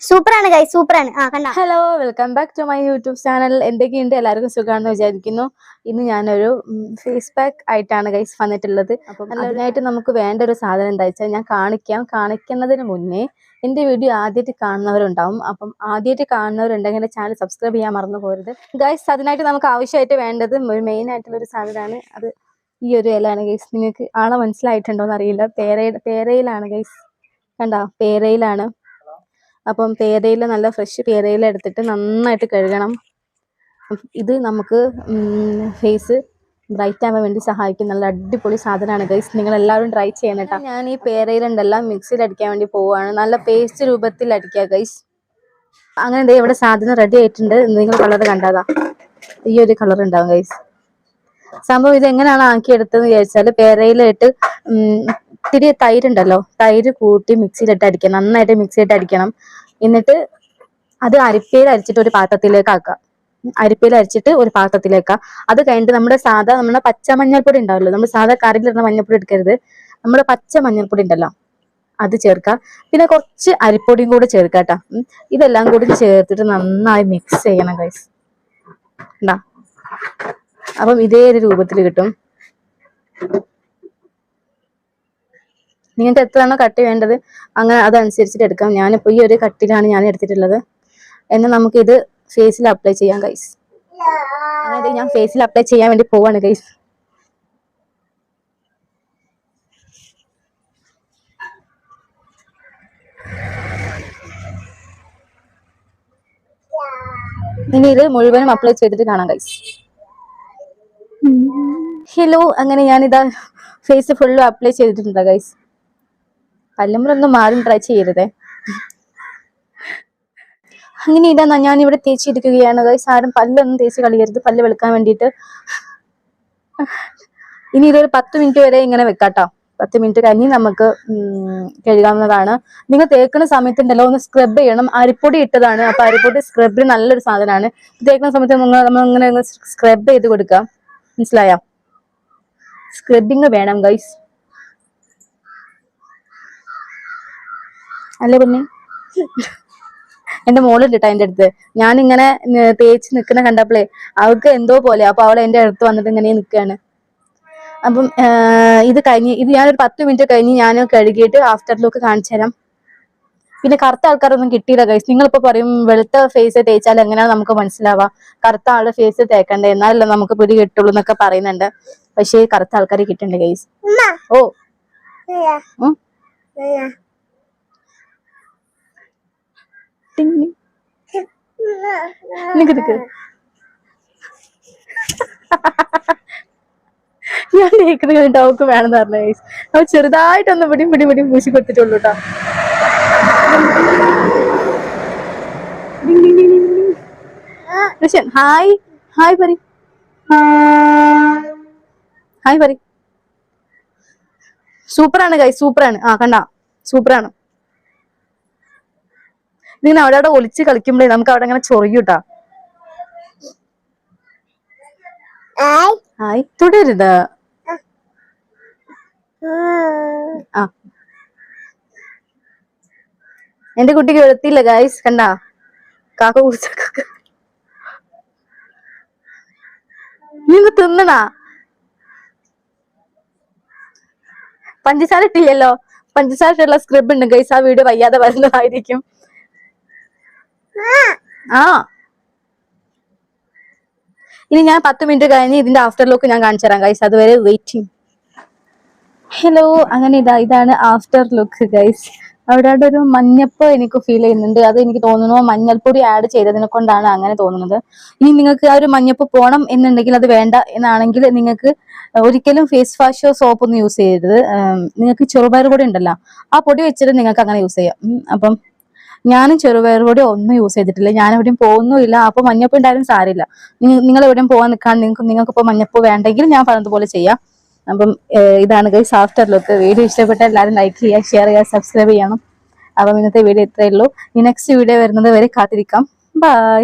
സൂപ്പറാണ് ഗൈസ്, സൂപ്പറാണ്. കണ്ടോ? Hello, welcome back to my YouTube channel. എന്തൊക്കെയുണ്ട്? എല്ലാവർക്കും സുഖമാണെന്ന് വിചാരിക്കുന്നു. ഇന്ന് ഞാനൊരു ഫേസ് പാക്ക് ആയിട്ടാണ് ഗൈസ് വന്നിട്ടുള്ളത്. അപ്പം അതിനായിട്ട് നമുക്ക് വേണ്ട ഒരു സാധനം എന്താ വെച്ചാൽ ഞാൻ കാണിക്കുന്നതിന് മുന്നേ എൻ്റെ വീഡിയോ ആദ്യമായിട്ട് കാണുന്നവരുണ്ടാവും. അപ്പം ആദ്യമായിട്ട് കാണുന്നവരുണ്ടെങ്കിൽ എൻ്റെ ചാനൽ സബ്സ്ക്രൈബ് ചെയ്യാൻ മറന്നു പോകരുത് ഗൈസ്. അതിനായിട്ട് നമുക്ക് ആവശ്യമായിട്ട് വേണ്ടത് ഒരു മെയിൻ ആയിട്ടുള്ള ഒരു സാധനമാണ്. അത് ഈ ഒരു ഇലയാണ് ഗൈസ്. നിങ്ങൾക്ക് ആളെ മനസ്സിലായിട്ടുണ്ടോ എന്ന് അറിയില്ല. പേരയിലാണ് ഗൈസ്. കണ്ടോ? പേരയിലാണ്. അപ്പം പേരയില, നല്ല ഫ്രഷ് പേരയില എടുത്തിട്ട് നന്നായിട്ട് കഴുകണം. ഇത് നമുക്ക് ഫേസ് ബ്രൈറ്റ് ആവാൻ വേണ്ടി സഹായിക്കും. നല്ല അടിപൊളി സാധനമാണ് ഗൈസ്. നിങ്ങൾ എല്ലാവരും ട്രൈ ചെയ്യണം കേട്ടോ. ഞാൻ ഈ പേരയില ഉണ്ടെല്ലാം മിക്സിയിൽ അടിക്കാൻ വേണ്ടി പോവുകയാണ്. നല്ല പേസ്റ്റ് രൂപത്തിൽ അടിക്കുക ഗൈസ്. അങ്ങനെ ദേ ഇവിടെ സാധനം റെഡി ആയിട്ടുണ്ട്. നിങ്ങൾ കളർ കണ്ടതാ, ഈ ഒരു കളർ ഉണ്ടാവും ഗൈസ്. സംഭവം ഇത് എങ്ങനെയാണ് ആക്കിയെടുത്തതെന്ന് വിചാരിച്ചാൽ, പേരയിലിട്ട് ഇത്തിരി തൈരുണ്ടല്ലോ, തൈര് കൂട്ടി മിക്സിയിലിട്ട് അടിക്കണം. നന്നായിട്ട് മിക്സിയിലിട്ട് അടിക്കണം. എന്നിട്ട് അത് അരിപ്പയിൽ അരിച്ചിട്ട് ഒരു പാത്രത്തിലേക്ക് ആക്കുക. അരിപ്പയിൽ അരിച്ചിട്ട് ഒരു പാത്രത്തിലേക്ക്. അത് കഴിഞ്ഞിട്ട് നമ്മുടെ പച്ച മഞ്ഞൾപ്പൊടി ഉണ്ടാവല്ലോ, നമ്മൾ സാധാ കറിയിലിടുന്ന മഞ്ഞൾപ്പൊടി എടുക്കരുത്. നമ്മുടെ പച്ച മഞ്ഞൾപ്പൊടി ഉണ്ടല്ലോ, അത് ചേർക്കുക. പിന്നെ കുറച്ച് അരിപ്പൊടിയും കൂടെ ചേർക്കുക കേട്ടോ. ഇതെല്ലാം കൂടി ചേർത്തിട്ട് നന്നായി മിക്സ് ചെയ്യണം ഗൈസ്. ഉണ്ടാ, അപ്പം ഇതേ ഒരു രൂപത്തിൽ കിട്ടും. നിങ്ങൾക്ക് എത്രയാണോ കട്ടി വേണ്ടത് അങ്ങനെ അതനുസരിച്ചിട്ട് എടുക്കാം. ഞാനിപ്പോൾ ഈ ഒരു കട്ടിലാണ് ഞാൻ എടുത്തിട്ടുള്ളത്. എന്നാൽ നമുക്കിത് ഫേസിൽ അപ്ലൈ ചെയ്യാം ഗൈസ്. അതായത് ഞാൻ ഫേസിൽ അപ്ലൈ ചെയ്യാൻ വേണ്ടി പോവാണ് ഗൈസ്. ഇനി ഇത് മുഴുവനും അപ്ലൈ ചെയ്തിട്ട് കാണാം ഗൈസ്. ഹലോ, അങ്ങനെ ഞാനിതാ ഫേസ് ഫുള്ളും അപ്ലൈ ചെയ്തിട്ടുണ്ട് ഗൈസ്. പല്ലുമ്പൊന്നും മാറി ട്രൈ ചെയ്യരുതേ. അങ്ങനെ ഇതാ ഞാനിവിടെ തേച്ചിരിക്കുകയാണ് ഗൈസ്. ആരും പല്ലൊന്നും തേച്ച് കളിയരുത്, പല്ല് വെളുക്കാൻ വേണ്ടിയിട്ട്. ഇനി ഇതൊരു 10 മിനിറ്റ് വരെ ഇങ്ങനെ വെക്കാട്ടോ. 10 മിനിറ്റ് കഴിഞ്ഞ് നമുക്ക് കഴുകാവുന്നതാണ്. നിങ്ങൾ തേക്കുന്ന സമയത്തുണ്ടല്ലോ ഒന്ന് സ്ക്രബ് ചെയ്യണം. അരിപ്പൊടി ഇട്ടതാണ്, അപ്പൊ അരിപ്പൊടി സ്ക്രബിന് നല്ലൊരു സാധനമാണ്. തേക്കുന്ന സമയത്ത് നമ്മൾ ഇങ്ങനെ സ്ക്രബ് ചെയ്ത് കൊടുക്കാം. മനസ്സിലായോ? സ്ക്രബിങ് വേണം ഗൈസ്. അല്ലേ പിന്നെ എന്റെ മോളുണ്ട് കേട്ടോ എൻ്റെ അടുത്ത്. ഞാനിങ്ങനെ തേച്ച് നിൽക്കുന്ന കണ്ടപ്പോളേ അവൾക്ക് എന്തോ പോലെ. അപ്പൊ അവൾ എൻ്റെ അടുത്ത് വന്നിട്ട് ഇങ്ങനെ നിൽക്കുകയാണ്. അപ്പം ഇത് ഞാനൊരു 10 മിനിറ്റ് കഴിഞ്ഞ് ഞാൻ കഴുകിയിട്ട് ആഫ്റ്റർ ലുക്ക് കാണിച്ചു തരാം. പിന്നെ കറുത്ത ആൾക്കാരൊന്നും കിട്ടിയില്ല ഗൈസ്. നിങ്ങളിപ്പോ പറയും വെളുത്ത ഫേസ് തേച്ചാൽ എങ്ങനെയാണ് നമുക്ക് മനസ്സിലാവാ, കറുത്ത ആളുടെ ഫേസ് തേക്കണ്ടേ എന്നാലല്ലേ നമുക്ക് പിടി കിട്ടുള്ളൂ എന്നൊക്കെ പറയുന്നുണ്ട്. പക്ഷേ കറുത്ത ആൾക്കാരെ കിട്ടണ്ടേ ഗൈസ്. ഓ ഞാൻ കേൾക്കുന്ന ഡോക്ക് വേണമെന്ന് പറഞ്ഞ ഗൈസ്. അപ്പൊ ചെറുതായിട്ടൊന്ന് പിടി പൂശി കൊടുത്തിട്ടുള്ളൂ കേട്ടോ. ഹായ് ഹായ് പറി, ഹായ് പറി. സൂപ്പറാണ് ഗൈസ്, സൂപ്പറാണ്. കണ്ട, സൂപ്പറാണ്. ഇതിങ്ങനെ അവിടെ ഒളിച്ച് കളിക്കുമ്പോഴേ നമുക്ക് അവിടെ അങ്ങനെ ചൊറിയൂട്ടാ. ഹായ്, തുടരുത്. എന്റെ കുട്ടിക്ക് വെളുത്തില്ല ഗൈസ്. കണ്ടാ, കാക്ക കുടിച്ച നിങ്ങൾ തിന്നണ പഞ്ചസാര ഇട്ടില്ലല്ലോ. പഞ്ചസാര ഇട്ടുള്ള സ്ക്രബ് ഉണ്ട് ഗൈസ്. ആ വീഡിയോ വയ്യാതെ വരുന്നതായിരിക്കും. ഇനി ഞാൻ 10 മിനിറ്റ് കഴിഞ്ഞ് ഇതിന്റെ ആഫ്റ്റർ ലുക്ക് ഞാൻ കാണിച്ചു തരാം ഗൈസ്. അതുവരെ വെയിറ്റിംഗ്. ഹലോ, അങ്ങനെ ഇതാണ് ആഫ്റ്റർ ലുക്ക് ഗൈസ്. അവിടെ ഒരു മഞ്ഞപ്പ് എനിക്ക് ഫീൽ ചെയ്യുന്നുണ്ട്. അത് എനിക്ക് തോന്നുന്നു മഞ്ഞൾപ്പൊടി ആഡ് ചെയ്തതിനെ കൊണ്ടാണ് അങ്ങനെ തോന്നുന്നത്. ഇനി നിങ്ങൾക്ക് ആ ഒരു മഞ്ഞപ്പ് പോണം എന്നുണ്ടെങ്കിൽ, അത് വേണ്ട എന്നാണെങ്കിൽ നിങ്ങൾക്ക് ഒരിക്കലും ഫേസ് വാഷോ സോപ്പ് ഒന്നും യൂസ് ചെയ്യരുത്. നിങ്ങൾക്ക് ചെറുപയർ പൊടി ഉണ്ടല്ലോ, ആ പൊടി വെച്ചിട്ട് നിങ്ങൾക്ക് അങ്ങനെ യൂസ് ചെയ്യാം. അപ്പം ഞാനും ചെറുപയർ പൊടി ഒന്നും യൂസ് ചെയ്തിട്ടില്ല. ഞാൻ എവിടെയും പോകുന്നുമില്ല. അപ്പൊ മഞ്ഞപ്പ് ഉണ്ടായാലും സാരില്ല. നിങ്ങൾ എവിടെയും പോകാൻ നിൽക്കാൻ നിങ്ങൾക്ക് ഇപ്പോൾ മഞ്ഞപ്പ് വേണ്ടെങ്കിൽ ഞാൻ പറഞ്ഞതുപോലെ ചെയ്യാം. അപ്പം ഇതാണ് ഗൈസ് ആഫ്റ്റർ ലുക്ക്. വീഡിയോ ഇഷ്ടപ്പെട്ട എല്ലാവരും ലൈക്ക് ചെയ്യുക, ഷെയർ ചെയ്യുക, സബ്സ്ക്രൈബ് ചെയ്യണം. അപ്പം ഇന്നത്തെ വീഡിയോ ഇത്രയേ ഉള്ളൂ. ഈ നെക്സ്റ്റ് വീഡിയോ വരുന്നത് വരെ കാത്തിരിക്കാം. ബൈ.